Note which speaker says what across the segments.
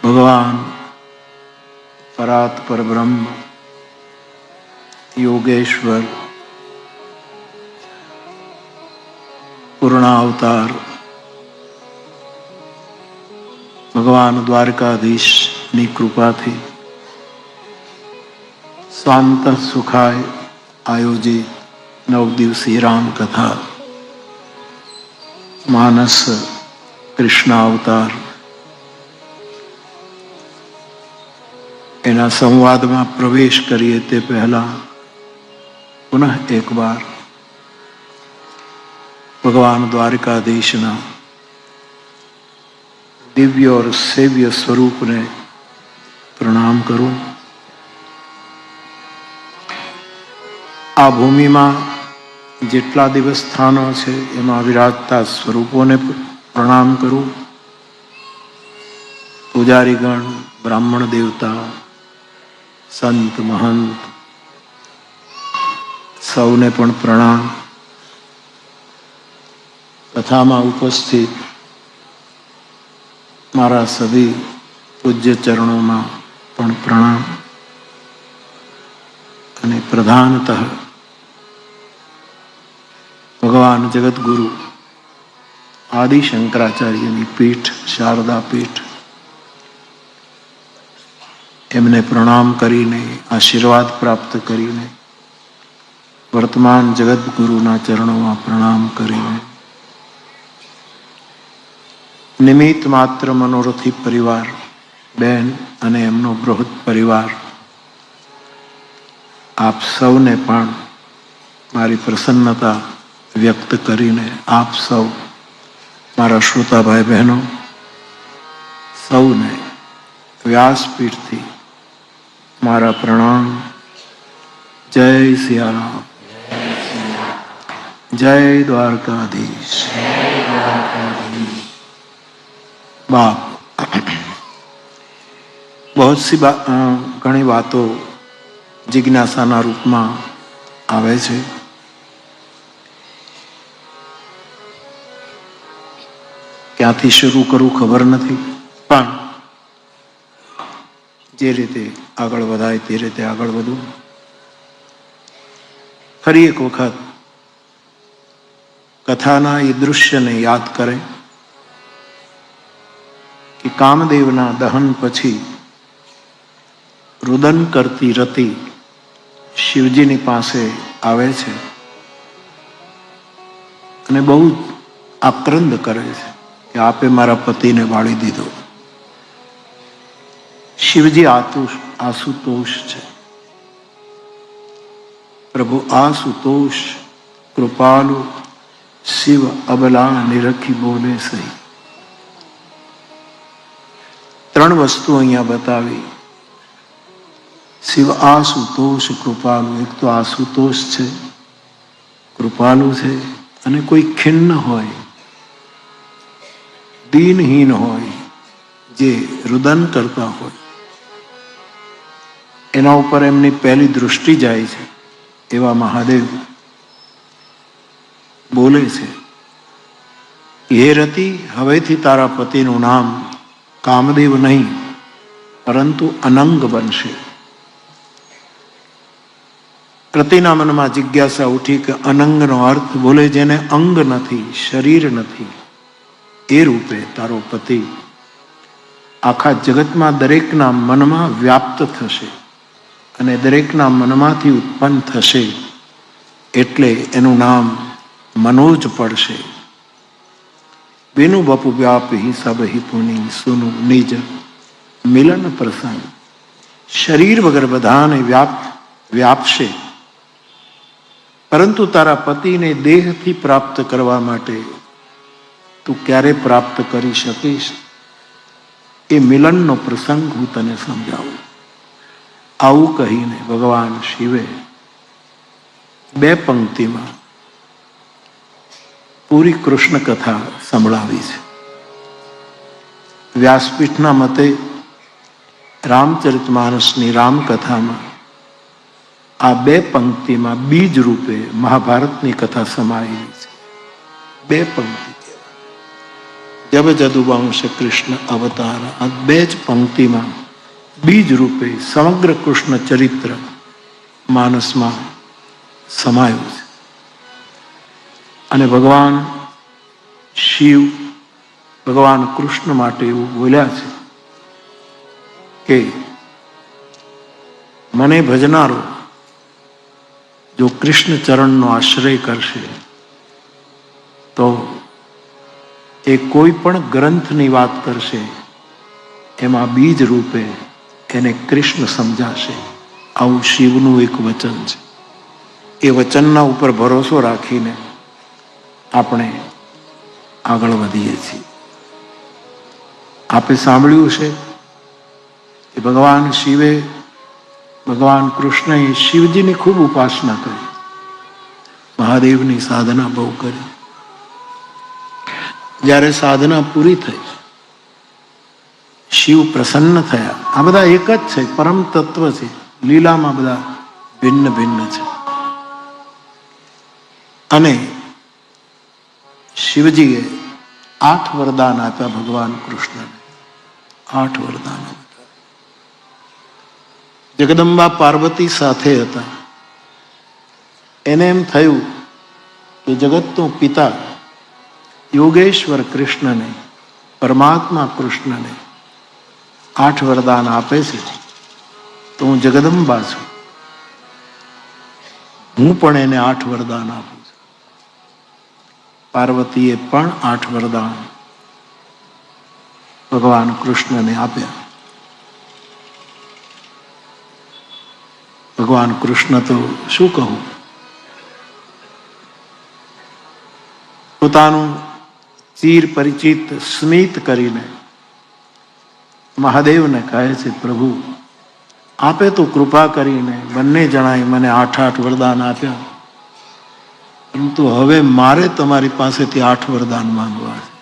Speaker 1: भगवान परात् परब्रह्म योगेश्वर पूर्णावतार भगवान द्वारकाधीशની કૃપાથી શાંત સુખાય આયોજિત 9 દિવસીય રામકથા માનસ કૃષ્ણ અવતાર એના સંવાદમાં પ્રવેશ કરીએ તે પહેલા પુનઃ એકવાર ભગવાન દ્વારકાધીશના दिव्य और सेव्य स्वरूप ने प्रणाम करूं। आ भूमि में जेटला दिवस स्थानों छे एमां विराजता स्वरूपों ने प्रणाम करूं। पुजारीगण, ब्राह्मण देवता, संत महंत सौने पण प्रणाम। कथा में उपस्थित मारा सभी पूज्य चरणों में पण प्रणाम अने प्रधानतः भगवान जगत गुरु आदि शंकराचार्य पीठ शारदा पीठ एमने प्रणाम करीने आशीर्वाद प्राप्त करीने वर्तमान जगत गुरुना चरणों में प्रणाम करीने निमित्त मात्र मनोरथी परिवार बेन अने एमनो बृहत परिवार आप सौने पण मारी प्रसन्नता व्यक्त करीने आप सौ मारा श्रोता भाई बहनों सौने व्यासपीठ थी मारा प्रणाम। जय सियाराम, जय द्वारकाधीश। बाप बहुत सी घणी बातों जिज्ञासा रूप में आवे छे। क्यांथी शुरू करूं खबर नहीं, पण जे रीते आगळ वधाय ते रीते आगळ वधूं। फरी एक वखत कथाना ये दृश्य ने याद करें कि कामदेवना दहन पछी रुदन करती रति शिवजीनी पासे आवे छे अने बहुत आक्रंद करे छे कि आपे मारा पतिने बाળી दीधो। शिवजी आशुतोष छे, प्रभु आशुतोष कृपालु शिव अबला निरखी बोले सही। 3 वस्तु अहींया बतावी। शिव आशुतोष कृपालु, एक तो आशुतोष छे, कृपालु छे अने कोई खिन्न होय, दीनहीन होय, जे रुदन करता होय एना उपर एमनी पहली दृष्टि जाय छे। एवा महादेव बोले छे, हे रति, हवेथी तारा पतिनुं नाम कामदेव नहीं परंतु अनंग बनशे। रतिना मन में जिज्ञासा उठी कि अनंग नो अर्थ बोले जेने अंग नहीं, शरीर नहीं, ए रूपे तारो पति आखा जगत में दरेकना मन में व्याप्त थशे अने दरेकना मन मांथी उत्पन्न थशे एटले एनुं नाम मनोज पड़शे। बेनु बपु व्याप ही सब ही पुनि सुनु निज मिलन प्रसंग। शरीर वगर बधाने व्यापशे परंतु तारा पति ने देह थी प्राप्त करवा माटे तू क्यारे प्राप्त करी शकीश? ए मिलन नो प्रसंग हूँ तने समझाऊं। आवुं कहीने भगवान शिवे 2 पंक्ति में पूरी कृष्ण कथा संभळावी छे। व्यासपीठना मते रामचरितमानसनी रामकथा में आ 2 पंक्ति में बीज रूपे महाभारतनी कथा समायेली छे। 2 पंक्ति જબ જદુવંશ કૃષ્ણ અવતાર. આ બે જ પંક્તિમાં બીજ રૂપે સમગ્ર કૃષ્ણ ચરિત્ર માનસમાં સમાયું છે. અને ભગવાન શિવ ભગવાન કૃષ્ણ માટે એવું બોલ્યા છે કે મને ભજનારો જો કૃષ્ણ ચરણનો આશ્રય કરશે તો એ કોઈ પણ ગ્રંથની વાત કરશે એમાં બીજ રૂપે એને કૃષ્ણ સમજાશે. આવું શિવનું એક વચન છે. એ વચનના ઉપર ભરોસો રાખીને આપણે આગળ વધીએ છીએ. આપે સાંભળ્યું છે કે ભગવાન શિવે ભગવાન કૃષ્ણએ શિવજીની ખૂબ ઉપાસના કરી, મહાદેવની સાધના બહુ કરી. જ્યારે સાધના પૂરી થઈ, શિવ પ્રસન્ન થયા. આ બધા એક જ છે, પરમ તત્વ છે. લીલામાં બધા ભિન્ન ભિન્ન છે. અને શિવજીએ 8 વરદાન આપ્યા ભગવાન કૃષ્ણને. 8 વરદાન. જગદંબા પાર્વતી સાથે હતા. એને એમ થયું કે જગતનો પિતા યોગેશ્વર કૃષ્ણને, પરમાત્મા કૃષ્ણને 8 વરદાન આપે છે તો હું જગદંબા છું, હું પણ એને 8 વરદાન આપું છું. પાર્વતીએ પણ 8 વરદાન ભગવાન કૃષ્ણને આપ્યા. ભગવાન કૃષ્ણ તો શું કહું, પોતાનું ચીર પરિચિત સ્મિત કરીને મહાદેવને કહે છે, પ્રભુ આપે તો કૃપા કરીને બંને જણાએ મને 8 વરદાન આપ્યા, પરંતુ હવે મારે તમારી પાસેથી 8 વરદાન માંગવા છે.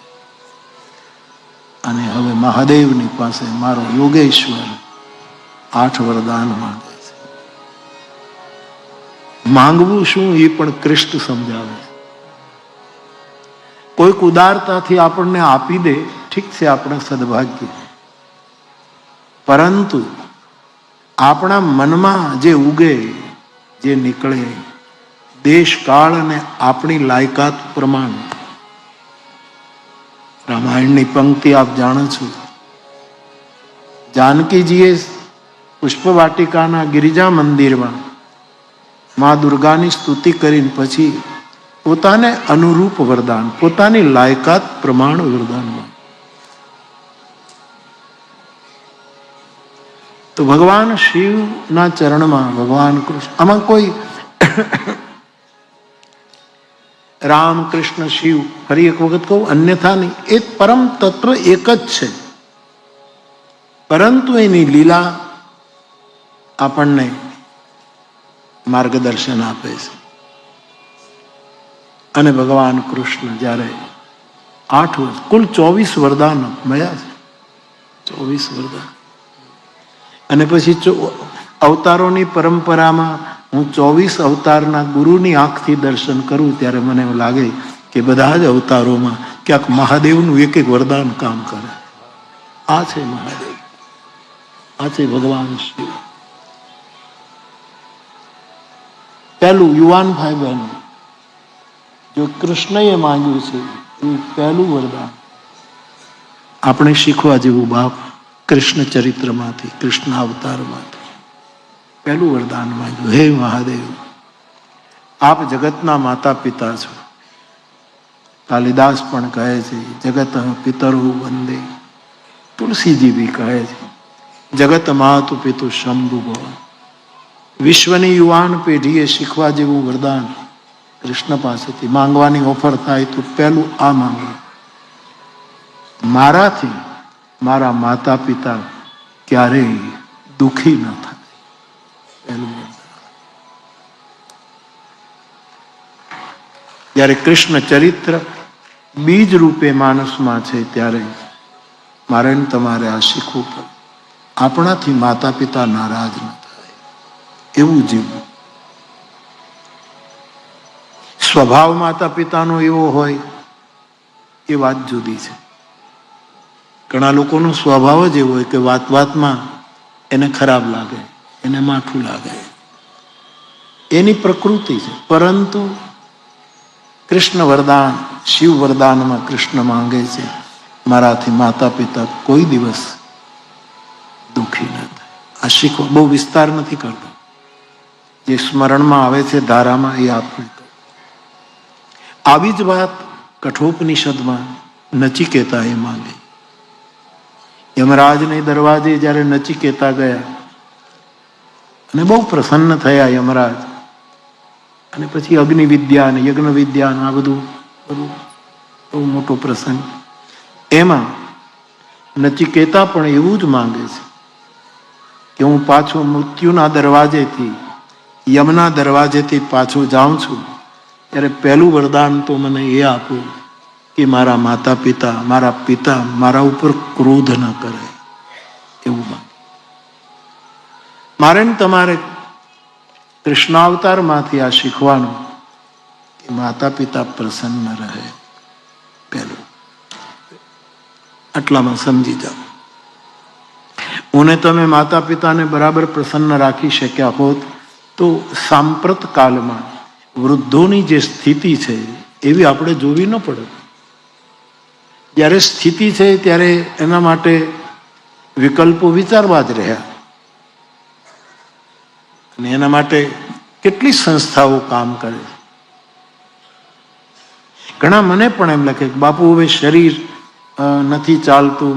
Speaker 1: અને હવે મહાદેવની પાસે મારો યોગેશ્વર 8 વરદાન માંગે છે. માંગવું શું એ પણ કૃષ્ણ સમજાવે છે. કોઈક ઉદારતાથી આપણને આપી દે, ઠીક છે, આપણા સદભાગ્ય. પરંતુ આપણા મનમાં જે ઉગે, જે નીકળે, દેશ કાળ અને આપણી લાયકાત પ્રમાણે. રામાયણની પંક્તિ આપ જાણો છો. જાનકીજીએ પુષ્પવાટિકાના ગિરિજા મંદિરમાં મા દુર્ગાની સ્તુતિ કરીને પછી પોતાને અનુરૂપ વરદાન, પોતાની લાયકાત પ્રમાણ વરદાન. તો ભગવાન શિવના ચરણમાં ભગવાન કૃષ્ણ, આમાં કોઈ રામ કૃષ્ણ શિવ, ફરી એક વખત કહું, અન્યથા નહીં. એ પરમ તત્વ એક જ છે, પરંતુ એની લીલા આપણને માર્ગદર્શન આપે છે. અને ભગવાન કૃષ્ણ જ્યારે 8 કુલ 24 વરદાન મળ્યા છે, 24 વરદાન. અને પછી અવતારોની પરંપરામાં હું 24 અવતારના ગુરુની આંખથી દર્શન કરું ત્યારે મને એવું લાગે કે બધા જ અવતારોમાં ક્યાંક મહાદેવનું એક એક વરદાન કામ કરે. આ છે મહાદેવ, આ છે ભગવાન શિવ. પહેલું યુવાન ભાઈ બહેનો, જો કૃષ્ણએ માંગ્યું છે એ પહેલું વરદાન આપણે શીખવા જેવું. બાપ કૃષ્ણ ચરિત્રમાંથી, કૃષ્ણ અવતારમાંથી પહેલું વરદાન માંગ્યું, હે મહાદેવ, આપ જગતના માતા પિતા છો. કાલિદાસ પણ કહે છે, જગત પિતરો વંદે. તુલસીજી બી કહે છે, જગત માતુ પિતુ શંભુ ભવ. વિશ્વની યુવાન પેઢીએ શીખવા જેવું વરદાન કૃષ્ણ પાસેથી માંગવાની ઓફર થાય તો પહેલું આ માંગવું, મારાથી મારા માતા પિતા ક્યારેય દુખી ન થાય. પહેલું. જ્યારે કૃષ્ણ ચરિત્ર બીજ રૂપે માનસમાં છે ત્યારે મારે તમારે આ શીખવું પડે. આપણાથી માતા પિતા નારાજ ન થાય એવું જીવવું. સ્વભાવ માતા પિતાનો એવો હોય એ વાત જુદી છે, ઘણા લોકોનો સ્વભાવ જ એવો હોય કે વાત વાતમાં એને ખરાબ લાગે, એને માઠું લાગે, એની પ્રકૃતિ છે. પરંતુ કૃષ્ણ વરદાન, શિવ વરદાનમાં કૃષ્ણ માંગે છે, મારાથી માતા પિતા કોઈ દિવસ દુઃખી ન થાય. આ શીખો, બહુ વિસ્તાર નથી કરતો, જે સ્મરણમાં આવે છે ધારામાં એ આપણે. આવી જ વાત કઠોપનિષદમાં નચિકેતા એ માંગે. યમરાજને દરવાજે જ્યારે નચિકેતા ગયા અને બહુ પ્રસન્ન થયા યમરાજ, અને પછી અગ્નિ વિદ્યા અને યજ્ઞ વિદ્યા આ બધું બહુ મોટો પ્રસંગ. એમાં નચિકેતા પણ એવું જ માંગે છે કે હું પાછો મૃત્યુના દરવાજેથી, યમના દરવાજેથી પાછો જાઉં છું, ત્યારે પહેલું વરદાન તો મને એ આપો કે મારા માતા પિતા, મારા પિતા મારા ઉપર ક્રોધ ન કરે. એવું માંગે. મારે ને તમારે કૃષ્ણાવતારમાંથી આ શીખવાનું કે માતા પિતા પ્રસન્ન રહે. પહેલું આટલામાં સમજી જાઓ. હું તમે માતા પિતાને બરાબર પ્રસન્ન રાખી શક્યા હોત તો સાંપ્રત કાળમાં વૃદ્ધોની જે સ્થિતિ છે એવી આપણે જોવી ન પડે. જ્યારે સ્થિતિ છે ત્યારે એના માટે વિકલ્પો વિચારવા જ રહ્યા, અને એના માટે કેટલી સંસ્થાઓ કામ કરે. ઘણા મને પણ એમ લખે કે બાપુ હવે શરીર નથી ચાલતું,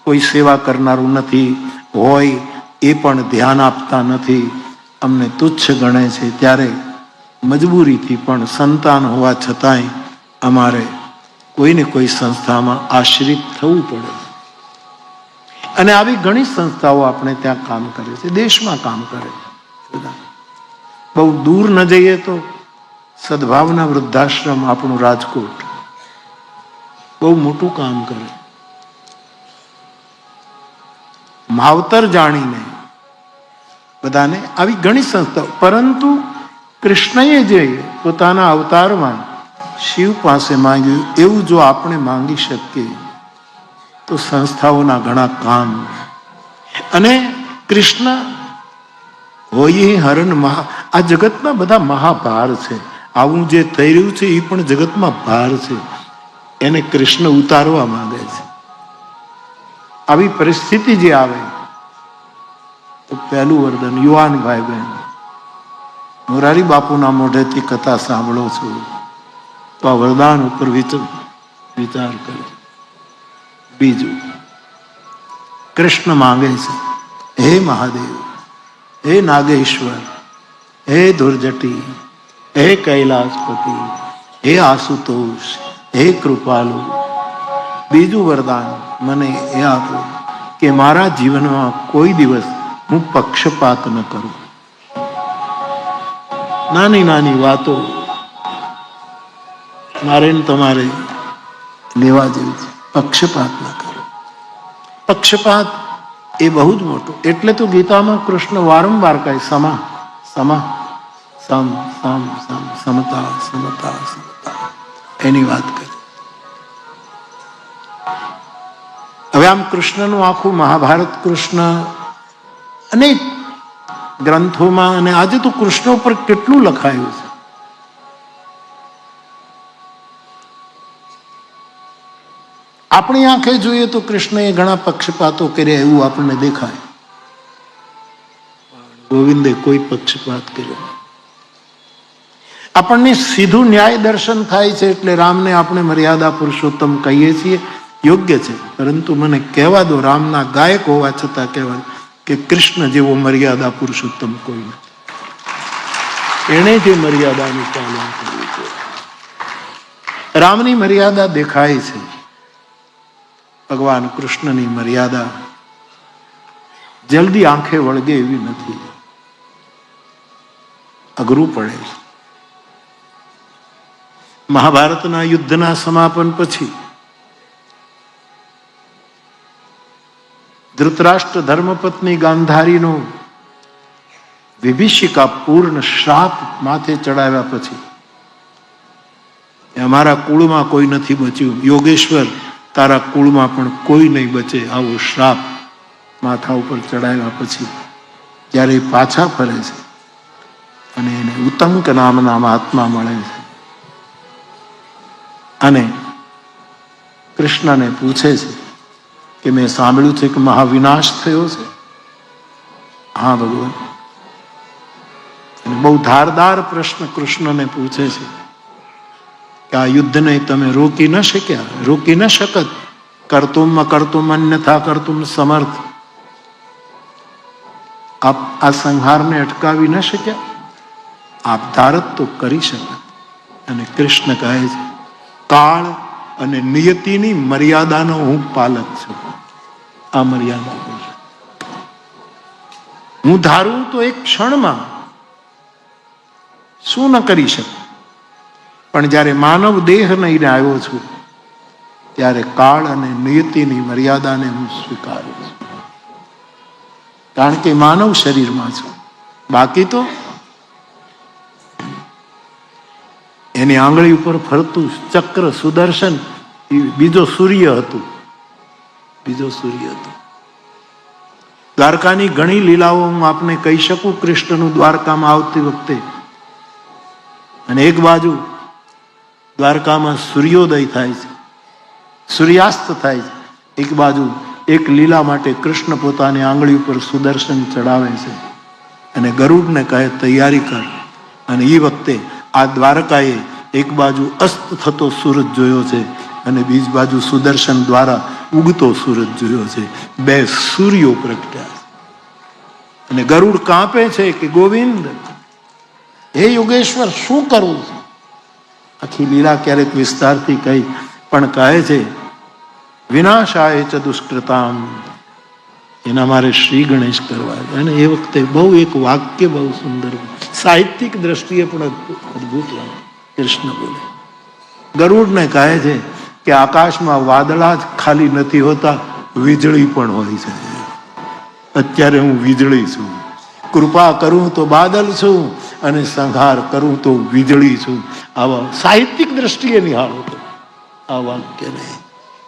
Speaker 1: કોઈ સેવા કરનારું નથી, હોય એ પણ ધ્યાન આપતા નથી, અમને તુચ્છ ગણે છે. ત્યારે મજબૂરીથી પણ સંતાન હોવા છતાંય અમારે કોઈને કોઈ સંસ્થામાં આશ્રિત થવું પડે. અને આવી ઘણી સંસ્થાઓ આપણે ત્યાં કામ કરે છે, દેશમાં કામ કરે છે. બહુ દૂર ન જઈએ તો સદભાવના વૃદ્ધાશ્રમ આપણું રાજકોટ બહુ મોટું કામ કરે. માવતર જાણીને બધાને આવી ઘણી સંસ્થાઓ. પરંતુ કૃષ્ણએ જે પોતાના અવતારમાં શિવ પાસે માંગ્યું એવું જો આપણે માંગી શકીએ તો સંસ્થાઓના ઘણા કામ. અને કૃષ્ણ હોય હરણ મહા, આ જગતના બધા મહાભાર છે. આવું જે થઈ રહ્યું છે એ પણ જગતમાં ભાર છે, એને કૃષ્ણ ઉતારવા માંગે છે. આવી પરિસ્થિતિ જે આવે તો પહેલું વરદાન, યુવાન ભાઈ બહેન, મોરારી બાપુના મોઢેથી કથા સાંભળો છો તો આ વરદાન ઉપર વિચાર કરો. બીજું, કૃષ્ણ માંગે છે, હે મહાદેવ, હે નાગેશ્વર, હે ધુર્જટી, હે કૈલાસપતિ, હે આશુતોષ, હે કૃપાલુ. બીજું વરદાન મને એ આપો કે મારા જીવનમાં કોઈ દિવસ હું પક્ષપાત ન કરું. નાની નાની વાતો મારે ને તમારે લેવા જેવી છે. પક્ષપાત ન કરો. પક્ષપાત એ બહુ જ મોટો. એટલે તો ગીતામાં કૃષ્ણ વારંવાર કહે સમા સમા સમ સમ સમ, સમતા સમતા સમતા, એની વાત કરે. હવે આમ કૃષ્ણનું આખું મહાભારત, કૃષ્ણ અનેક ગ્રંથોમાં, અને આજે તો કૃષ્ણ ઉપર કેટલું લખાયું છે. આપણી આંખે જોઈએ તો કૃષ્ણએ ઘણા પક્ષપાતો કર્યા એવું આપણને દેખાય. ગોવિંદે કોઈ પક્ષપાત કર્યો. આપણને સીધું ન્યાય દર્શન થાય છે એટલે રામને આપણે મર્યાદા પુરુષોત્તમ કહીએ છીએ, યોગ્ય છે. પરંતુ મને કહેવા દો, રામના ગાયક હોવા છતાં કહેવાય કે કૃષ્ણ જેવો મર્યાદા પુરુષોત્તમ કોઈ નથી. એણે જે મર્યાદાનું પાલન કર્યું છે. રામની મર્યાદા દેખાય છે, ભગવાન કૃષ્ણની મર્યાદા જલ્દી આંખે વળગે એવી નથી, અઘરું પડે. મહાભારતના યુદ્ધના સમાપન પછી ધૃતરાષ્ટ્ર ધર્મપત્ની ગાંધારીનો વિભીષિકા પૂર્ણ શ્રાપ માથે ચડાવ્યા પછી અમારા કુળમાં કોઈ નથી બચ્યું, યોગેશ્વર તારા કુળમાં પણ કોઈ નહીં બચે, આવો શ્રાપ માથા ઉપર ચડાવ્યા પછી જ્યારે પાછા ફરે છે અને એને ઉત્તંક નામના મહાત્મા મળે છે અને કૃષ્ણને પૂછે છે કે મેં સાંભળ્યું છે કે મહાવિનાશ થયો છે. હા ભગવાન. અને બહુ ધારદાર પ્રશ્ન કૃષ્ણને પૂછે છે કે આ યુદ્ધને તમે રોકી ન શક્યા, રોકી ન શકત. કર્તુમ અકર્તુમ અન્યથા કર્તુમ સમર્થ. આપ આ સંહારને અટકાવી ન શક્યા, આપ ધારત તો કરી શકત. અને કૃષ્ણ કહે છે કાળ અને નિયતિની મર્યાદાનો હું પાલક છું. આ મર્યાદા હું ધારું તો એક ક્ષણમાં શું ન કરી શકું, પણ જ્યારે માનવ દેહ લઈને આવ્યો છું ત્યારે કાળ અને નિયતિની મર્યાદાને હું સ્વીકારું છું. કારણ કે માનવ શરીરમાં છું. બાકી તો એની આંગળી ઉપર ફરતું ચક્ર સુદર્શન બીજો સૂર્ય હતું, બીજો સૂર્ય હતો. દ્વારકાની ઘણી લીલાઓ હું આપને કહી શકું કૃષ્ણનું દ્વારકામાં આવતી વખતે. અને એક બાજુ દ્વારકામાં સૂર્યોદય થાય છે, સૂર્યાસ્ત થાય છે. એક બાજુ એક લીલા માટે કૃષ્ણ પોતાની આંગળી ઉપર સુદર્શન ચડાવે છે અને ગરુડને કહે તૈયારી કર. અને એ વખતે આ દ્વારકાએ એક બાજુ અસ્ત થતો સૂરજ જોયો છે અને બીજી બાજુ સુદર્શન દ્વારા ઉગતો સૂરજ જોયો છે. બે સૂર્યો પ્રગટ્યા છે અને ગરુડ કાંપે છે કે ગોવિંદ, હે યોગેશ્વર, શું કરવું છે? આખી લીલા ક્યારેક વિસ્તારથી કહી, પણ કહે છે વિનાશાય ચ દુષ્કૃતામ, એના મારે શ્રી ગણેશ કરવા. અને એ વખતે બહુ એક વાક્ય બહુ સુંદર, સાહિત્યિક દ્રષ્ટિએ પણ અદભુત લાગે. કૃષ્ણ બોલે, ગરુડને કહે છે કે આકાશમાં વાદળા જ ખાલી નથી હોતા, વીજળી પણ હોય છે. અત્યારે હું વીજળી છું. કૃપા કરું તો બાદલ છું અને સંહાર કરું તો વીજળી છું. આવા સાહિત્યિક દ્રષ્ટિએ નિહાળો તો આ વાક્ય નહીં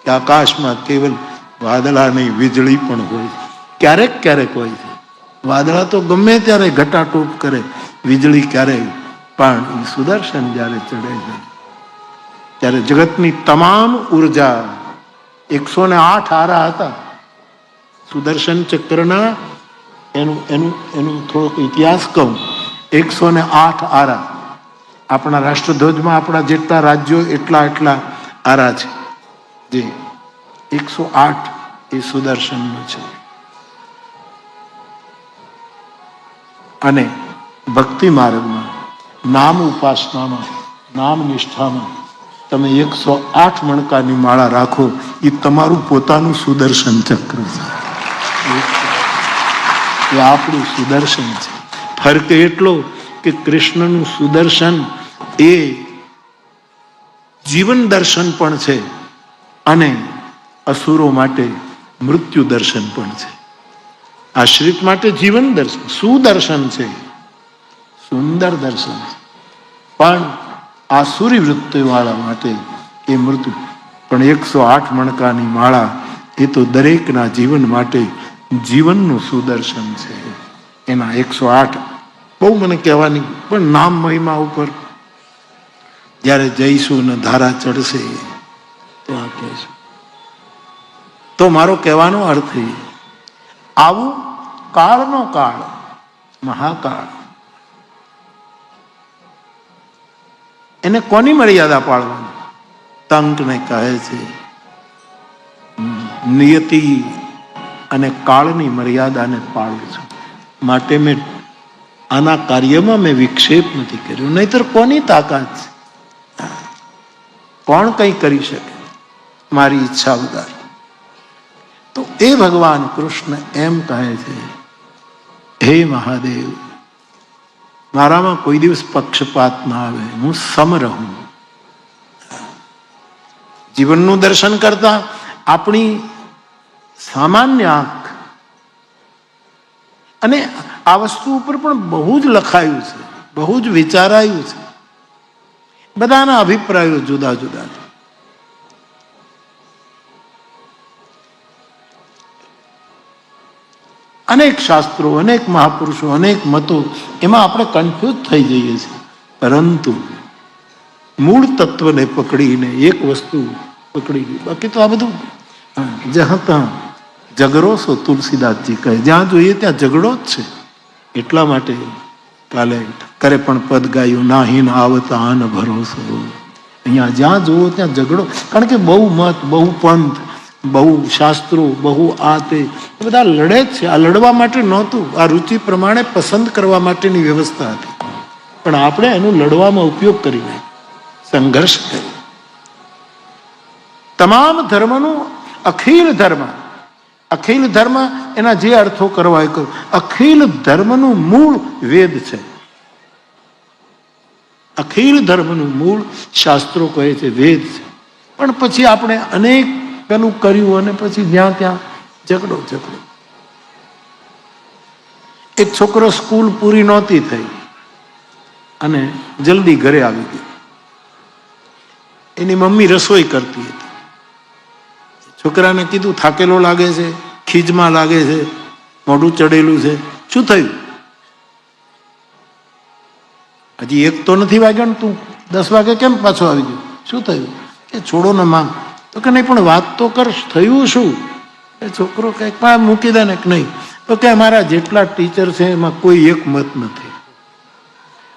Speaker 1: કે આકાશમાં કેવલ વાદળા નહીં, વીજળી પણ હોય. ક્યારેક ક્યારેક હોય છે. વાદળા તો ગમે ત્યારે ઘટાટોપ કરે, વીજળી ક્યારેય. પણ સુદર્શન જ્યારે ચડે છે ત્યારે જગતની તમામ ઉર્જા, 108 આરા હતા સુદર્શન ચક્રના. એનું થોડોક ઇતિહાસ કહું. 108 આરા. આપણા રાષ્ટ્રધ્વજમાં આપણા જેટલા રાજ્યો એટલા આરા છે. જે 108 એ સુદર્શનનું છે. અને ભક્તિ માર્ગમાં, નામ ઉપાસનામાં, નામ નિષ્ઠામાં તમે 108 મણકાની માળા રાખો, એ તમારું પોતાનું સુદર્શન ચક્ર છે. એ આપણું સુદર્શન છે. ફરક એટલો કે કૃષ્ણનું સુદર્શન એ જીવન દર્શન પણ છે અને અસુરો માટે મૃત્યુ દર્શન પણ છે. આશ્રિત માટે જીવન દર્શન, સુદર્શન છે, સુંદર દર્શન છે. પણ આસુરી વૃત્તિવાળા માટે એ મૃત્યુ. પણ 108 મણકાની માળા એ તો દરેકના જીવન માટે જીવનનું સુદર્શન છે. એના 108 બહુ મને કહેવાની, પણ નામ મહિમા ઉપર જ્યારે જઈશું ને ધારા ચડશે તો આ કહેશું. તો મારો કહેવાનો અર્થ એ, આવું કાળનો કાળ, મહાકાળ, એને કોની મર્યાદા પાળવાની? તંકને કહે છે નિયતિ અને કાળની મર્યાદાને પાળું છું. માટે મેં આના કાર્યમાં મેં વિક્ષેપ નથી કર્યો. નહીતર કોની તાકાત છે? કોણ કંઈ કરી શકે મારી ઈચ્છા વગર? તો એ ભગવાન કૃષ્ણ એમ કહે છે, હે મહાદેવ, મારામાં કોઈ દિવસ પક્ષપાત ના આવે, હું સમ રહું. જીવનનું દર્શન કરતા આપણી સામાન્ય આંખ, અને આ વસ્તુ ઉપર પણ બહુ જ લખાયું છે, બહુ જ વિચારાયું છે. બધાના અભિપ્રાયો જુદા જુદા છે. અનેક શાસ્ત્રો, અનેક મહાપુરુષો, અનેક મતો, એમાં આપણે કન્ફ્યુઝ થઈ જઈએ છીએ. પરંતુ મૂળ તત્વને પકડીને એક વસ્તુ પકડી ગઈ. બાકી તો આ બધું જ્યાં ત્યાં ઝઘડો છો, તુલસીદાસજી કહે, જ્યાં જોઈએ ત્યાં ઝઘડો જ છે. એટલા માટે કાલે કરે પણ પદ ગાયું, નાહીન આવતા આન ભરોસો. અહીંયા જ્યાં જુઓ ત્યાં ઝઘડો. કારણ કે બહુ મત, બહુ પંથ, બહુ શાસ્ત્રો, બહુ આ તે બધા લડે જ છે. આ લડવા માટે નહોતું, આ રુચિ પ્રમાણે પસંદ કરવા માટેની વ્યવસ્થા હતી. પણ આપણે એનો લડવામાં ઉપયોગ કરીને સંઘર્ષ કર્યો. તમામ ધર્મનું અખિલ ધર્મ એના જે અર્થો કરવા એ કહ્યું. અખિલ ધર્મનું મૂળ વેદ છે. અખિલ ધર્મનું મૂળ શાસ્ત્રો કહે છે, વેદ છે. પણ પછી આપણે અનેક પેલું કર્યું અને પછી જ્યાં ત્યાં ઝઘડો. એક છોકરો સ્કૂલ પૂરી નહોતી થઈ અને જલ્દી ઘરે આવી ગયો. એની મમ્મી રસોઈ કરતી હતી. છોકરાને કીધું, થાકેલો લાગે છે, ખીજમાં લાગે છે, મોઢું ચડેલું છે, શું થયું? હજી 1 તો નથી વાગ્યો ને તું 10 વાગે કેમ પાછો આવી ગયો? શું થયું? કે છોડો ને માં. તો કે નહીં, પણ વાત તો કર, થયું શું? એ છોકરો કંઈક મૂકી દે ને કે નહીં. તો કે અમારા જેટલા ટીચર છે એમાં કોઈ એક મત નથી.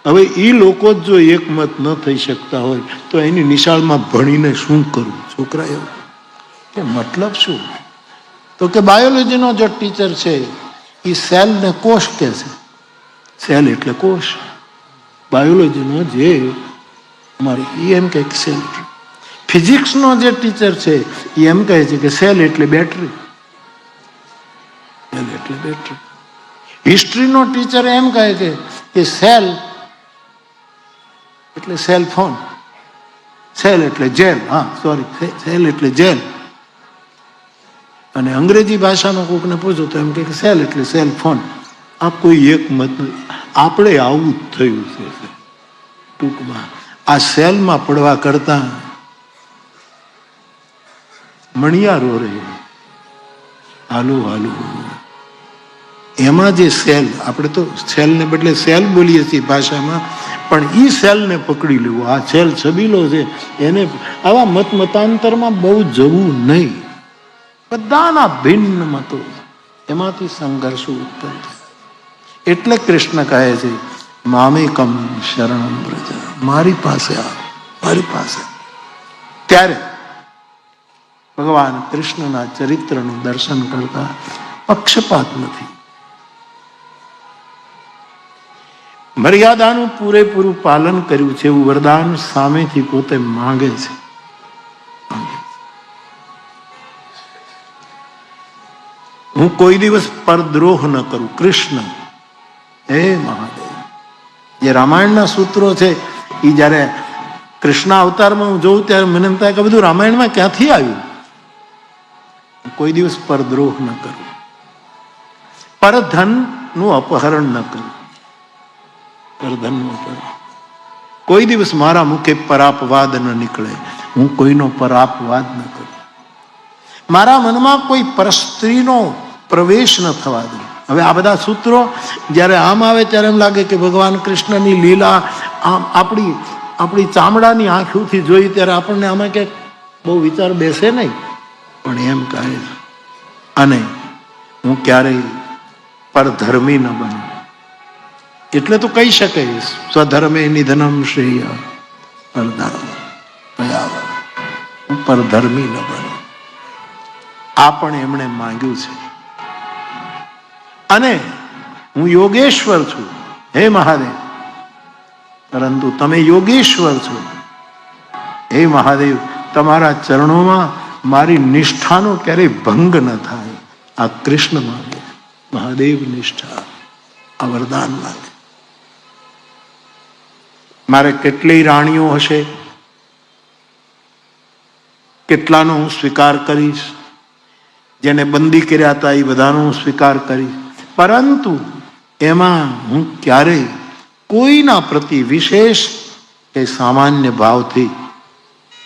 Speaker 1: હવે એ લોકો જ જો એક મત ન થઈ શકતા હોય તો એની નિશાળમાં ભણીને શું કરવું? છોકરા એવું કે મતલબ શું? તો કે બાયોલોજીનો જે ટીચર છે એ સેલને કોષ કહે છે. સેલ એટલે કોષ. બાયોલોજીનો જે અમારી એમ કહે સેલ. ફિઝિક્સનો જે ટીચર છે એ એમ કહે છે કે સેલ એટલે બેટરી. સેલ એટલે બેટરી. હિસ્ટ્રીનો ટીચર એમ કહે છે કે સેલ એટલે સેલ ફોન. સેલ એટલે જેલ. સેલ એટલે જેલ. અને અંગ્રેજી ભાષામાં કોઈકને પૂછો તો એમ કે સેલ એટલે સેલ ફોન. આ કોઈ એક મત નથી. આપણે આવું જ થયું છે. ટૂંકમાં આ સેલમાં પડવા કરતા મણિયારો રે હાલું એમાં જે સેલ, આપણે તો સેલને બદલે સેલ બોલીએ છીએ ભાષામાં, પણ એ સેલને પકડી લેવું. આ સેલ છબીલો છે એને આવા મતાંતરમાં બહુ જવું નહીં. બધાના ભિન્ન મતો, એમાંથી સંઘર્ષ ઉત્પન્ન થાય. એટલે કૃષ્ણ કહે છે, મામેકમ શરણમ વ્રજ, મારી પાસે આવ, મારી પાસે. ત્યારે ભગવાન કૃષ્ણના ચરિત્રનું દર્શન કરતા પક્ષપાત નથી. મર્યાદાનું પૂરેપૂરું પાલન કર્યું છે એવું વરદાન સામેથી પોતે માંગે છે. હું કોઈ દિવસ પરદ્રોહ ન કરું. કૃષ્ણ હે મહાદેવ. જે રામાયણના સૂત્રો છે એ જયારે કૃષ્ણ અવતારમાં હું જોઉં ત્યારે મને એમ થાય કે બધું રામાયણમાં ક્યાંથી આવ્યું. કોઈ દિવસ પરદ્રોહ ન કરું. પરધન નું અપહરણ ન કરું. પરધનનું અપહરણ. કોઈ દિવસ મારા મુખે પરાપવાદ ન નીકળે. હું કોઈનો પરાપવાદ ન કરું. મારા મનમાં કોઈ પરસ્ત્રીનો પ્રવેશ ન થવા દઉં. હવે આ બધા સૂત્રો જ્યારે આમ આવે ત્યારે એમ લાગે કે ભગવાન કૃષ્ણની લીલા આમ આપણી ચામડાની આંખોથી જોઈ ત્યારે આપણને આમાં ક્યાંક બહુ વિચાર બેસે નહીં. પણ એમ કહે છે, અને હું ક્યારેય પરધર્મી ન બનું. એટલે તો કહી શકે સ્વધર્મે નિધનમ શ્રેય પરધર્મ ભયાવહ. હું પરધર્મી ન બનું. આ પણ એમણે માંગ્યું છે. અને હું યોગેશ્વર છું, હે મહાદેવ. પરંતુ તમે યોગેશ્વર છો, હે મહાદેવ. તમારા ચરણોમાં મારી નિષ્ઠાનો ક્યારેય ભંગ ન થાય. આ કૃષ્ણ માંગે, મહાદેવ નિષ્ઠા, આ વરદાન માંગે. મારે કેટલી રાણીઓ હશે, કેટલાનો હું સ્વીકાર કરીશ. જેને બંદી કર્યા હતા એ બધાનો હું સ્વીકાર કરીશ. પરંતુ એમાં હું ક્યારેય કોઈના પ્રતિ વિશેષ કે સામાન્ય ભાવથી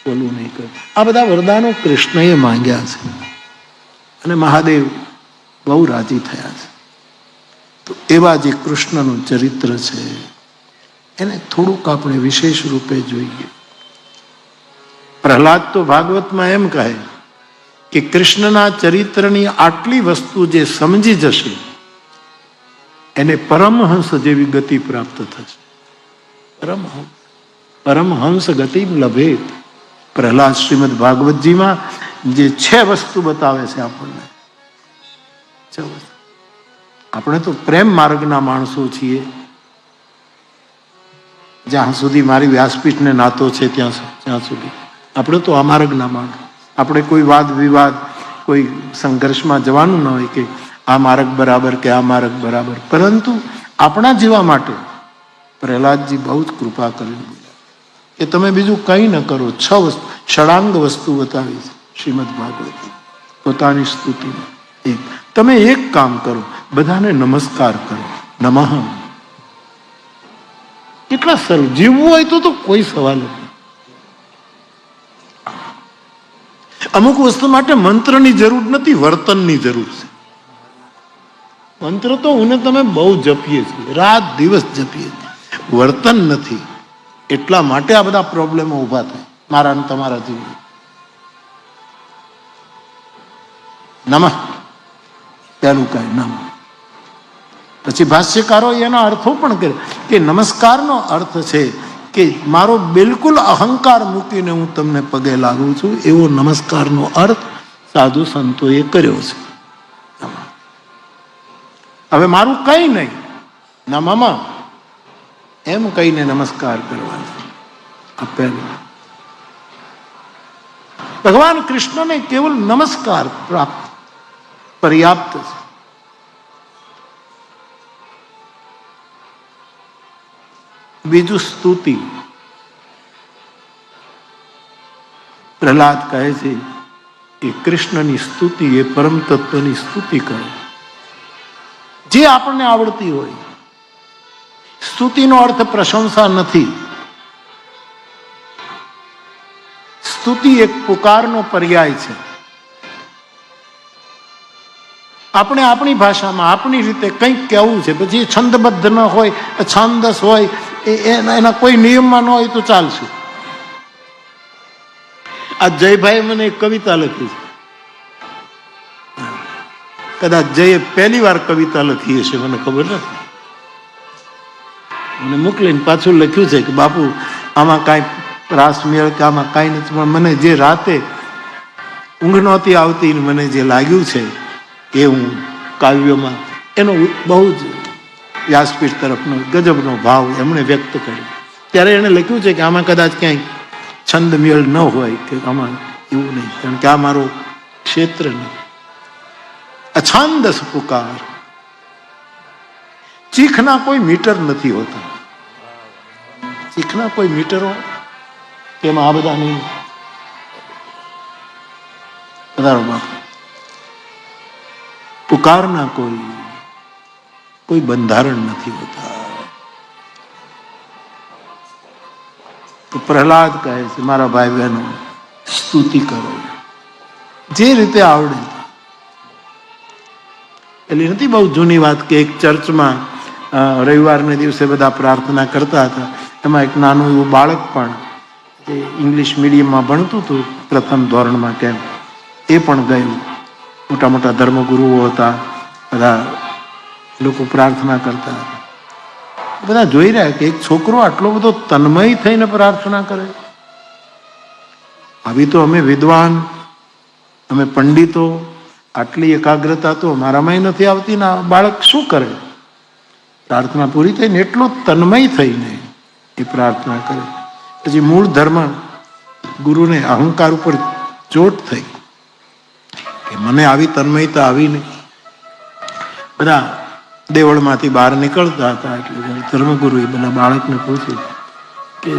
Speaker 1: બોલું નહીં કરું. આ બધા વરદાનો કૃષ્ણએ માંગ્યા છે અને મહાદેવ બહુ રાજી થયા છે. તો એવા જે કૃષ્ણનું ચરિત્ર છે એને થોડુંક આપણે વિશેષ રૂપે જોઈએ. પ્રહલાદ તો ભાગવતમાં એમ કહે કે કૃષ્ણના ચરિત્રની આટલી વસ્તુ જે સમજી જશે એને પરમહંસ જેવી ગતિ પ્રાપ્ત થશે. પરમહંસ ગતિ લભે. પ્રહલાદ શ્રીમદ ભાગવતજીમાં જે 6 વસ્તુ બતાવે છે આપણને. આપણે તો પ્રેમ માર્ગના માણસો છીએ. જ્યાં સુધી મારી વ્યાસપીઠને નાતો છે ત્યાં સુધી આપણે તો આ માર્ગના માણસ. આપણે કોઈ વાદ વિવાદ કોઈ સંઘર્ષમાં જવાનું ન હોય કે આ માર્ગ બરાબર કે આ માર્ગ બરાબર. પરંતુ આપણા જેવા માટે પ્રહલાદજી બહુ જ કૃપા કરીને બોલ્યા કે તમે બીજું કંઈ ન કરો. 6 ષડાંગ વસ્તુ બતાવી છે શ્રીમદ ભાગવત પોતાની સ્તુતિમાં. તમે એક કામ કરો, બધાને નમસ્કાર કરો. નમઃ. કેટલા સરળ. જીવવું હોય તો કોઈ સવાલ નથી. અમુક વસ્તુ માટે મંત્રની જરૂર નથી, વર્તનની જરૂર છે. મંત્ર તો હું ને તમે બહુ જપીએ છીએ, રાત દિવસ જપીએ છીએ. વર્તન નથી. એટલા માટે આ બધા પ્રોબ્લેમો ઉભા થાય મારા અને તમારા જીવન. નમઃ પેલું કઈ નમઃ. પછી ભાષ્યકારો એના અર્થો પણ કરે કે નમસ્કારનો અર્થ છે કે મારો બિલકુલ અહંકાર મૂકીને હું તમને પગે લાગુ છું. એવો નમસ્કારનો અર્થ સાધુ સંતોએ કર્યો છે. હવે મારું કઈ નહીં, નમઃ એમ કહીને નમસ્કાર કરવાનો. આ પહેલું. ભગવાન કૃષ્ણને કેવલ નમસ્કાર પર્યાપ્ત છે. બીજું સ્તુતિ. પ્રહલાદ કહે છે કે કૃષ્ણની સ્તુતિ એ પરમ તત્વની સ્તુતિ કરો જે આપણને આવડતી હોય. સ્તુતિનો અર્થ પ્રશંસા નથી. સ્તુતિ એક પુકારનો પર્યાય છે. આપણે આપણી ભાષામાં આપણી રીતે કંઈક કહેવું છે, પછી છંદબદ્ધ ન હોય, છંદસ હોય, એના કોઈ નિયમમાં ન હોય તો ચાલશે. આ જયભાઈ મને એક કવિતા લખી છે. કદાચ જયે પહેલી વાર કવિતા લખી હશે, મને ખબર નથી. મને મોકલીને પાછું લખ્યું છે કે બાપુ આમાં કાંઈ રાસ મેળ કે આમાં કાંઈ નથી, પણ મને જે રાતે ઊંઘ નહોતી આવતી મને જે લાગ્યું છે એ હું કાવ્યોમાં એનો બહુ જ વ્યાસપીઠ તરફનો ગજબનો ભાવ એમણે વ્યક્ત કર્યો. ત્યારે એણે લખ્યું છે કે આમાં કદાચ ક્યાંય છંદ મેળ ન હોય કે આમાં એવું નહીં, કારણ કે આ મારો ક્ષેત્ર નહીં. અછાંદસ પુકાર. ચીખના કોઈ મીટર નથી હોતા. ચીખના કોઈ મીટરો તેમાં આ બધા નહીં. બરાબર. પુકારના કોઈ બંધારણ નથી હોતા. તો પ્રહલાદ કહે છે મારા ભાઈ બહેનો સ્તુતિ કરો જે રીતે આવડે. એટલે નથી બહુ જૂની વાત કે એક ચર્ચમાં રવિવારને દિવસે બધા પ્રાર્થના કરતા હતા. એમાં એક નાનું એવું બાળક પણ જે ઇંગ્લિશ મીડિયમમાં ભણતું હતું પ્રથમ ધોરણમાં કેમ એ પણ ગયું. મોટા મોટા ધર્મગુરુઓ હતા, બધા લોકો પ્રાર્થના કરતા હતા. બધા જોઈ રહ્યા કે એક છોકરો આટલો બધો તન્મય થઈને પ્રાર્થના કરે. આવી તો અમે વિદ્વાન, અમે પંડિતો, આટલી એકાગ્રતા તો અમારામાં નથી આવતી ને બાળક શું કરે? પ્રાર્થના પૂરી થઈને એટલો તન્મય થઈને એ પ્રાર્થના કરે. પછી મૂળ ધર્મ ગુરુને અહંકાર ઉપર ચોટ થઈ કે મને આવી તન્મયતા આવી નહીં. બધા દેવળમાંથી બહાર નીકળતા હતા એટલે ધર્મગુરુએ બધા બાળકને પૂછ્યું કે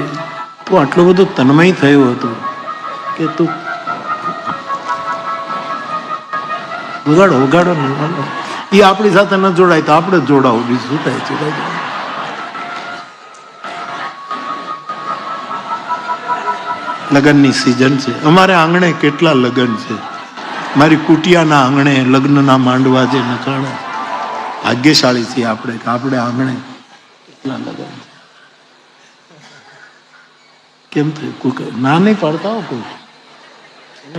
Speaker 1: તું આટલો બધો તન્મય થયો હતો કે તું વગાડો ને. એ આપણી સાથે ન જોડાય તો આપણે જ જોડાવું, બીજું શું થાય? જોડાય. લગ્નની સિઝન છે. અમારે આંગણે કેટલા લગ્ન છે. મારી કુટિયાના આંગણે લગ્નના માંડવા જે નખાણા ભાગ્યશાળી છીએ આપણે કે આપણે આંગણે કેટલા લગન. કેમ થયું? કોઈ ના નહીં પાડતા હો કોઈ.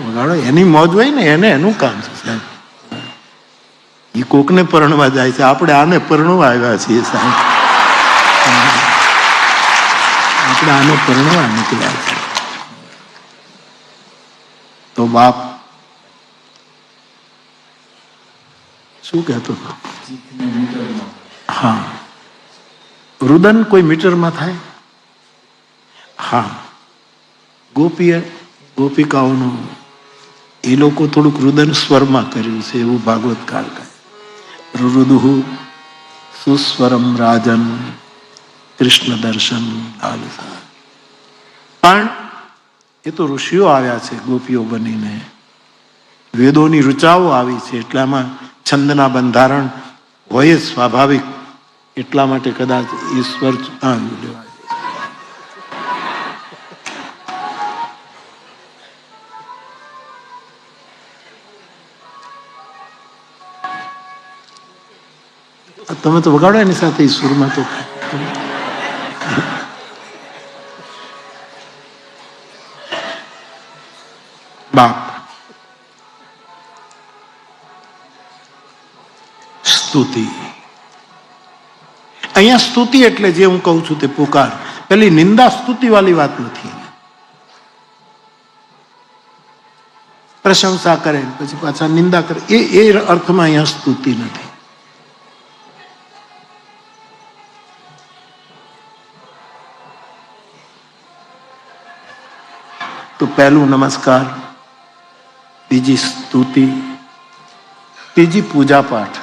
Speaker 1: વગાડો, એની મોજ હોય ને, એને એનું કામ છે સાહેબ. એ કોકને પરણવા જાય છે, આપણે આને પરણવા આવ્યા છીએ સાહેબ. આપણે આને પરણવા નીકળ્યા છે. તો બાપ શું કહેતો હતો? હા, રુદન કોઈ મીટરમાં થાય? હા, ગોપિકાઓનું એ લોકો થોડુંક રુદન સ્વરમાં કર્યું છે એવું ભાગવતકાર કહે. રુરુદુહુ સુસ્વરમ રાજન કૃષ્ણ દર્શન આલસા. પણ એ તો ઋષિઓ આવ્યા છે ગોપીઓ બનીને, વેદોની ઋચાઓ આવી છે, એટલામાં છંદના બંધારણ હોય જ સ્વાભાવિક, એટલા માટે કદાચ ઈશ્વર લેવાય. તમે તો વગાડો એની સાથે ઈશ્વરમાં. તો બાપ સ્તુતિ. અહીંયા સ્તુતિ એટલે જે હું કહું છું તે પુકાર. પેલી નિંદા સ્તુતિ વાળી વાત નથી. પ્રશંસા કરે પછી પાછા નિંદા કરે, એ અર્થમાં અહીંયા સ્તુતિ નથી. તો પહેલું નમસ્કાર, બીજી સ્તુતિ, ત્રીજી પૂજા પાઠ.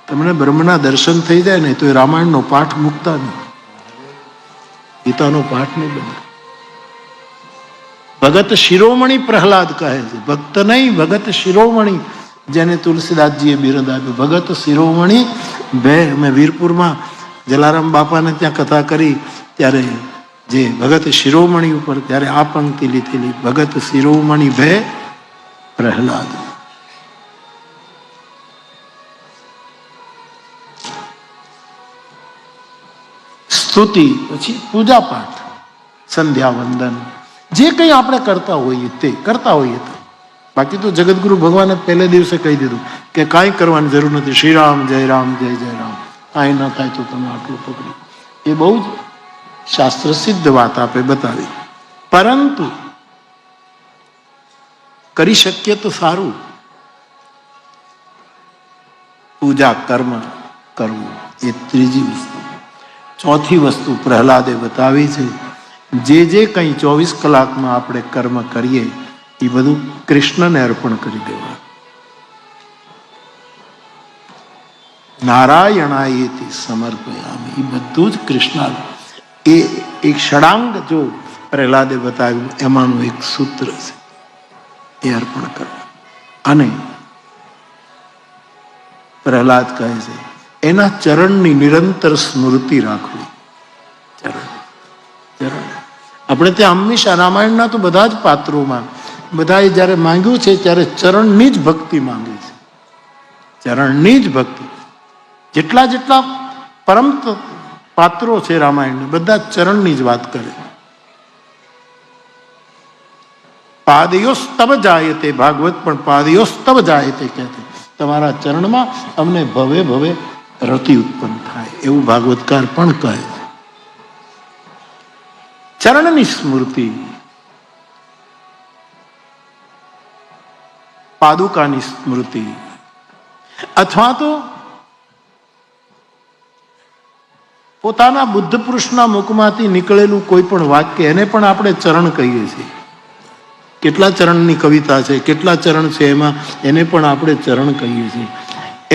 Speaker 1: તમને બ્રહ્મના દર્શન થઈ જાય ને તો એ રામાયણનો પાઠ મૂકતા નહીં, ગીતાનો પાઠ નહીં બને. ભગત શિરોમણી પ્રહલાદ કહે છે, ભક્ત નહીં ભગત શિરોમણી, જેને તુલસીદાસજીએ બિરુદ આપ્યું. ભગત શિરોમણી બે. અમે વીરપુરમાં જલારામ બાપાને ત્યાં કથા કરી ત્યારે જે ભગત શિરોમણી ઉપર ત્યારે આ પંક્તિ લીધેલી, ભગત શિરોમણી ભે પ્રહલાદ. સ્તુતિ, પછી પૂજા પાઠ, સંધ્યા વંદન, જે કંઈ આપણે કરતા હોઈએ તે કરતા હોઈએ તો. બાકી તો જગતગુરુ ભગવાને પહેલે દિવસે કહી દીધું કે કાંઈ કરવાની જરૂર નથી, શ્રી રામ જય રામ જય જય રામ. કાંઈ ન થાય તો તમે આટલું પકડી. એ બહુ જ શાસ્ત્ર સિદ્ધ વાત આપે બતાવી. પરંતુ કરી શકીએ તો સારું. પૂજા કર્મ કરવું એ ત્રીજી વસ્તુ. ચોથી વસ્તુ પ્રહલાદે બતાવી છે, જે કંઈ 24 કલાકમાં આપણે કર્મ કરીએ એ બધું કૃષ્ણને અર્પણ કરી દેવા. નારાયણાયેતિ સમર્પયામિ, એ બધું જ કૃષ્ણ. એ એક ષડાંગ જો પ્રહલાદે બતાવ્યું, એમાંનું એક સૂત્ર છે, એ અર્પણ કરવા. અને પ્રહલાદ કહે છે એના ચરણની નિરંતર સ્મૃતિ રાખવી. ચરણ આપણે ત્યાં હંમેશા રામાયણના તો બધા જ પાત્રોમાં બધાએ જ્યારે માંગ્યું છે ત્યારે ચરણની જ ભક્તિ માંગી છે. ચરણની જ ભક્તિ. જેટલા જેટલા પરમ પાત્રો છે રામાયણ, બધા ચરણની જ વાત કરે. પાદયોસ્તવ જાયતે, ભાગવત પણ પાદયોસ્તવ જાયતે કહે છે, તમારા ચરણમાં અમને ભવે ભવે રતિ ઉત્પન્ન થાય, એવું ભાગવતકાર પણ કહે છે. ચરણની સ્મૃતિ, પાદુકાની સ્મૃતિ, અથવા તો પોતાના બુદ્ધ પુરુષના મુખમાંથી નીકળેલું કોઈ પણ વાક્ય, એને પણ આપણે ચરણ કહીએ છીએ. કેટલા ચરણની કવિતા છે, કેટલા ચરણ છે એમાં, એને પણ આપણે ચરણ કહીએ છીએ.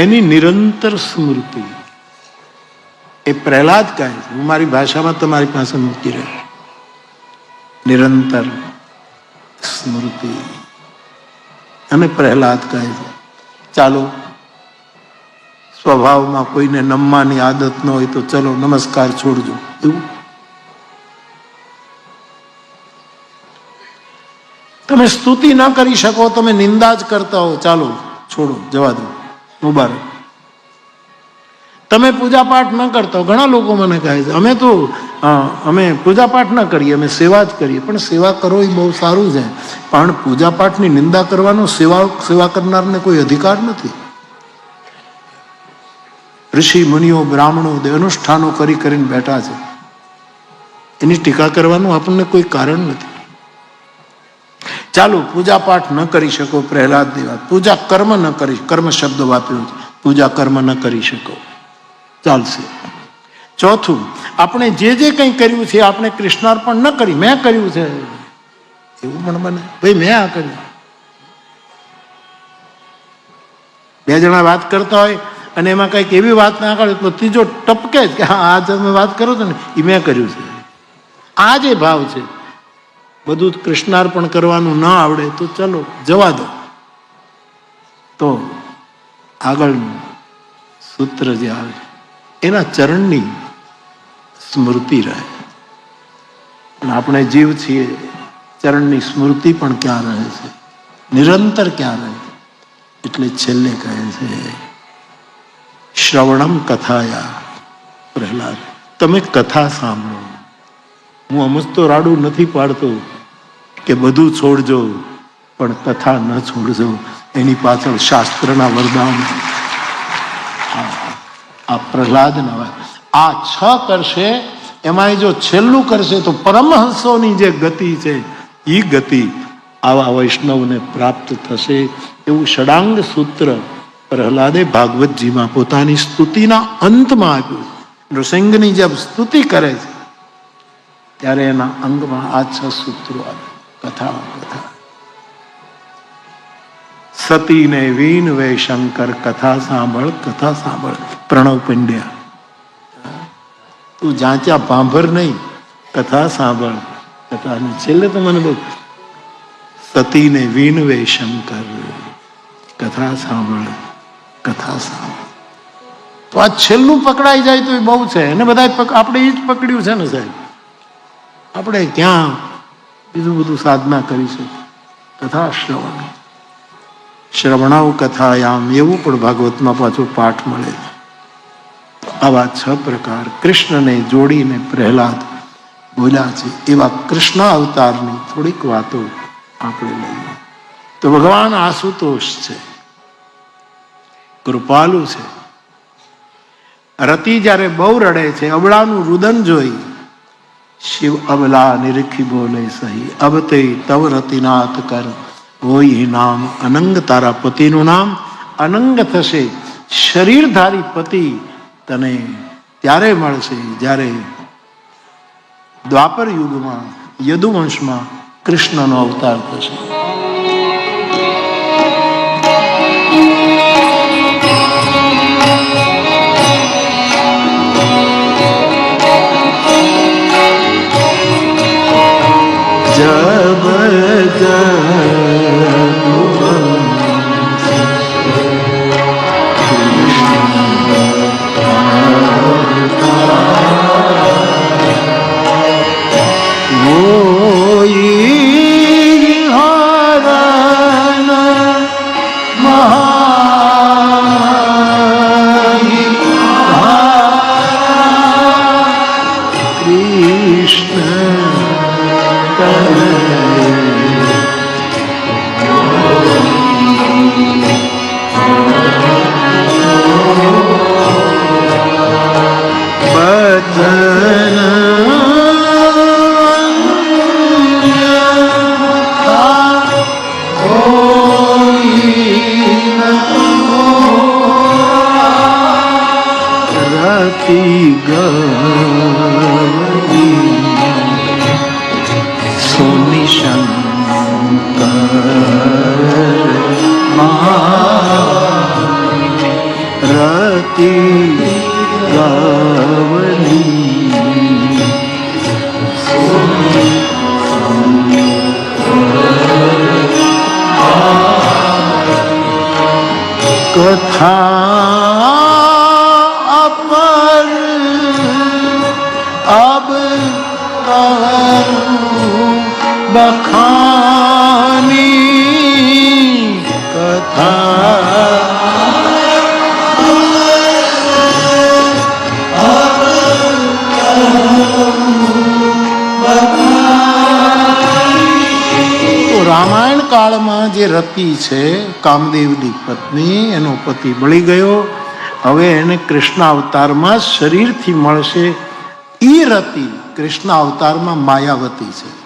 Speaker 1: એની નિરંતર સ્મૃતિ એ પ્રહલાદ કહે છે. હું મારી ભાષામાં તમારી પાસે મૂકી રહ્યો. નિરંતર સ્મૃતિ. અને પ્રહલાદ કહે છે ચાલો સ્વભાવમાં કોઈને નમવાની આદત ન હોય તો ચલો નમસ્કાર છોડજો. એવું તમે સ્તુતિ ન કરી શકો, તમે નિંદા જ કરતા હો, ચાલો છોડો, જવા દો, મુબારક. તમે પૂજા પાઠ ન કરતા. ઘણા લોકો મને કહે છે અમે પૂજા પાઠ ન કરીએ, અમે સેવા જ કરીએ. પણ સેવા કરો એ બહુ સારું છે, પણ પૂજા પાઠની નિંદા કરવાનો સેવા કરનારને કોઈ અધિકાર નથી. ઋષિ મુનિઓ બ્રાહ્મણો અનુષ્ઠાનો કરીને બેઠા છે, એની ટીકા કરવાનું આપણને કોઈ કારણ નથી. ચાલો, પૂજા પાઠ ન કરી શકો, પ્રહલાદની વાત. પૂજા કર્મ ન કરી, કર્મ શબ્દ વાપર્યો છે, પૂજા કર્મ ન કરી શકો, ચાલશે. ચોથું, આપણે જે કંઈ કર્યું છે આપણે કૃષ્ણાર્પણ ન કરી, મેં કર્યું છે એવું પણ બને. ભાઈ મેં આ કર્યું. બે જણા વાત કરતા હોય અને એમાં કંઈક એવી વાત ના કરે તો ત્રીજો ટપકે જ કે હા આ તમે વાત કરો છો ને એ મેં કર્યું છે. આ જે ભાવ છે, બધું કૃષ્ણાર્પણ કરવાનું ના આવડે તો ચલો જવા દો. તો આગળનું સૂત્ર જે આવે એના ચરણની સ્મૃતિ રહે. અને આપણે જીવ છીએ, ચરણની સ્મૃતિ પણ ક્યાં રહે છે, નિરંતર ક્યાં રહે. એટલે છેલ્લે કહે છે શ્રવણમ કથાયા. પ્રહલાદ, તમે કથા સાંભળો. હું અમસ્તો તો રાડું નથી પાડતો કે બધું છોડજો, પણ કથા ન છોડજો. એની પાછળ શાસ્ત્રના વરદાન. આ પ્રહલાદના વાત. આ 6 કરશે, એમાં જો છેલ્લું કરશે તો પરમહંસોની જે ગતિ છે એ ગતિ આવા વૈષ્ણવને પ્રાપ્ત થશે. એવું ષડાંગ સૂત્ર પ્રહલાદે ભાગવતજીમાં પોતાની સ્તુતિના અંતમાં આપ્યું. નૃસિંહની જેમ સ્તુતિ કરે છે ત્યારે એના અંગમાં આ 6 સૂત્રો આવે. કથા કથા સતીને વીન વે શંકર, કથા સાંભળ કથા સાંભળ. પ્રણવ પંડ્યા, તું જાંચ્યા ભાંભર નહીં, કથા સાંભળ. કથાને છેલ્લે તો મને બહુ સતીને વીન વે શંકર, કથા સાંભળ કથા સાંભળ. તો આ છેલ્લું પકડાઈ જાય તો એ બહુ છે. એને બધા આપણે એ જ પકડ્યું છે ને સાહેબ. આપણે ક્યાં બીજું બધું સાધના કરીશું. કથા શ્રવણ, શ્રવણાવ કથાયામ, એવું પણ ભાગવતમાં પાછો પાઠ મળે. આવા 6 પ્રકાર કૃષ્ણને જોડીને પ્રહલાદ બોલ્યા છે. એવા કૃષ્ણ અવતારની થોડીક વાતો આપણે લઈએ. તો ભગવાન આશુતોષ છે, કૃપાલુ છે. રતિ જ્યારે બહુ રડે છે, અબળાનું રુદન જોઈ શિવ અબલા નિરીખી બોલે સહી, અબ તે તવ રતિનાથ કર હોય નામ અનંગ. તારા પતિનું નામ અનંગ થશે. શરીરધારી પતિ તને ત્યારે મળશે જ્યારે દ્વાપર યુગમાં યદુવંશમાં કૃષ્ણનો અવતાર થશે. જબ કાળમાં જે રતિ છે કામદેવની પત્ની, એનો પતિ બળી ગયો, હવે એને કૃષ્ણ અવતારમાં શરીરથી મળશે. ઈ રતિ કૃષ્ણ અવતારમાં માયાવતી છે.